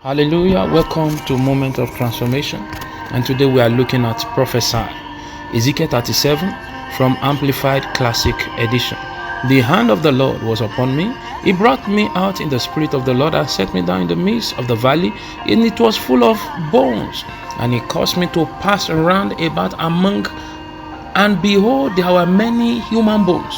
Hallelujah. Welcome to Moment of Transformation. And today we are looking at Prophesy. Ezekiel 37 from Amplified Classic Edition. The hand of the Lord was upon me. He brought me out in the spirit of the Lord and set me down in the midst of the valley, and it was full of bones. And he caused me to pass around about among, and behold, there were many human bones,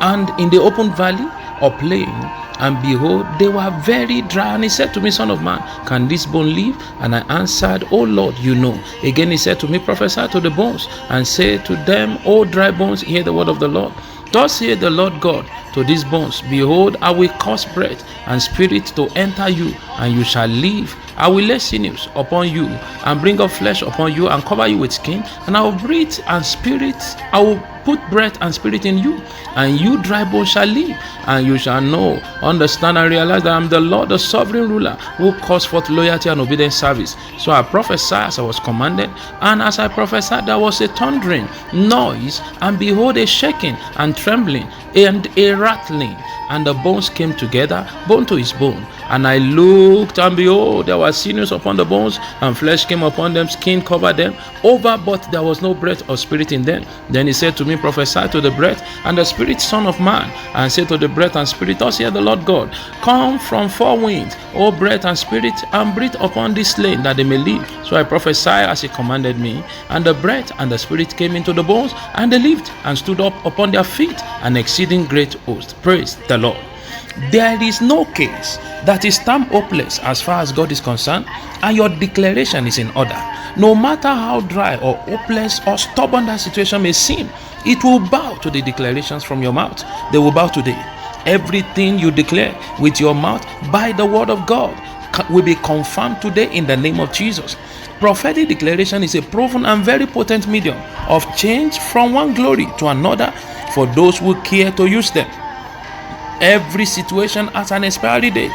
and in the open valley or plain, and behold, they were very dry. And he said to me, Son of man, can this bone live? And I answered, O Lord, you know. Again he said to me, Prophesy to the bones, and say to them, O dry bones, hear the word of the Lord. Thus saith the Lord God to these bones, Behold, I will cause breath and spirit to enter you, and you shall live. I will lay sinews upon you, and bring up flesh upon you, and cover you with skin, and I will breathe and spirit, I will put breath and spirit in you, and you dry bones shall live, and you shall know, understand, and realize that I am the Lord, the sovereign ruler, who calls forth loyalty and obedient service. So I prophesied as I was commanded, and as I prophesied, there was a thundering noise, and behold, a shaking and trembling, and a rattling, and the bones came together, bone to his bone. And I looked, and behold, there were sinews upon the bones, and flesh came upon them, skin covered them over, but there was no breath or spirit in them. Then he said to me, Prophesy to the breath and the spirit, Son of man, and say to the breath and spirit, Thus saith the Lord God, Come from four winds, O breath and spirit, and breathe upon this slain, that they may live. So I prophesied as he commanded me, and the breath and the spirit came into the bones, and they lived, and stood up upon their feet, an exceeding great host. Praise the Lord. There is no case that is termed hopeless as far as God is concerned, and your declaration is in order. No matter how dry or hopeless or stubborn that situation may seem, it will bow to the declarations from your mouth. They will bow today. Everything you declare with your mouth by the word of God will be confirmed today in the name of Jesus. Prophetic declaration is a proven and very potent medium of change from one glory to another for those who care to use them. Every situation has an expiry date.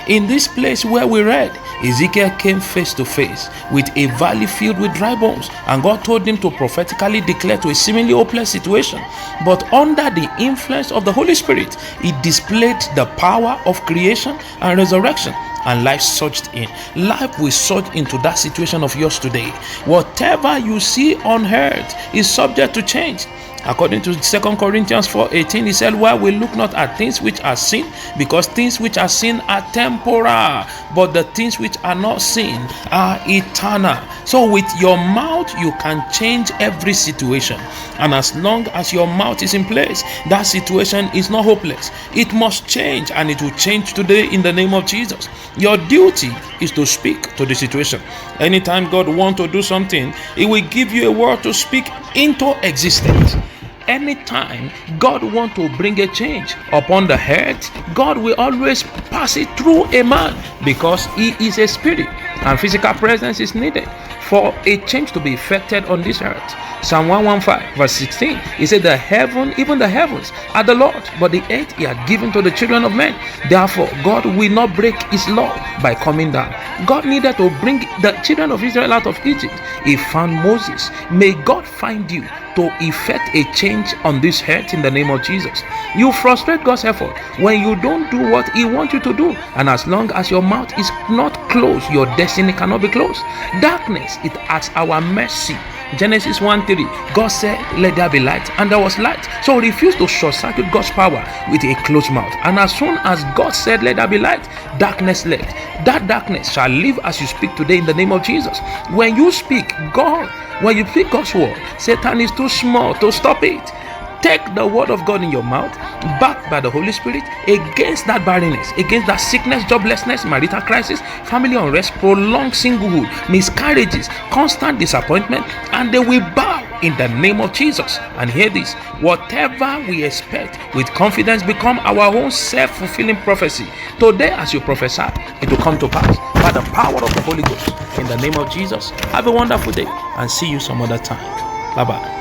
In this place where we read, Ezekiel came face to face with a valley filled with dry bones, and God told him to prophetically declare to a seemingly hopeless situation. But under the influence of the Holy Spirit, he displayed the power of creation and resurrection, and life surged in. Life will surge into that situation of yours today. Whatever you see on earth is subject to change. According to 2 Corinthians 4:18, he said, Well, we look not at things which are seen, because things which are seen are temporal, but the things which are not seen are eternal. So with your mouth, you can change every situation. And as long as your mouth is in place, that situation is not hopeless. It must change, and it will change today in the name of Jesus. Your duty is to speak to the situation. Anytime God wants to do something, he will give you a word to speak into existence. Anytime God wants to bring a change upon the earth, God will always pass it through a man, because he is a spirit, and physical presence is needed for a change to be effected on this earth. Psalm 115 verse 16, he said, even the heavens are the Lord, but the earth he had given to the children of men. Therefore God will not break his law by coming down. God needed to bring the children of Israel out of Egypt. He found Moses. May God find you to effect a change on this earth in the name of Jesus. You frustrate God's effort when you don't do what he wants you to do, and as long as your mouth is not closed, your destiny cannot be closed. Darkness, it at our mercy. Genesis 1:3, God said, Let there be light, and there was light. So refuse to short circuit God's power with a closed mouth. And as soon as God said, Let there be light, darkness left. That darkness shall leave as you speak today in the name of Jesus. When you speak God's word, Satan is too small to stop it. Take the word of God in your mouth, backed by the Holy Spirit, against that barrenness, against that sickness, joblessness, marital crisis, family unrest, prolonged singlehood, miscarriages, constant disappointment, and they will bow in the name of Jesus. And hear this, whatever we expect with confidence become our own self-fulfilling prophecy. Today, as you prophesy, it will come to pass by the power of the Holy Ghost. In the name of Jesus, have a wonderful day, and see you some other time. Bye-bye.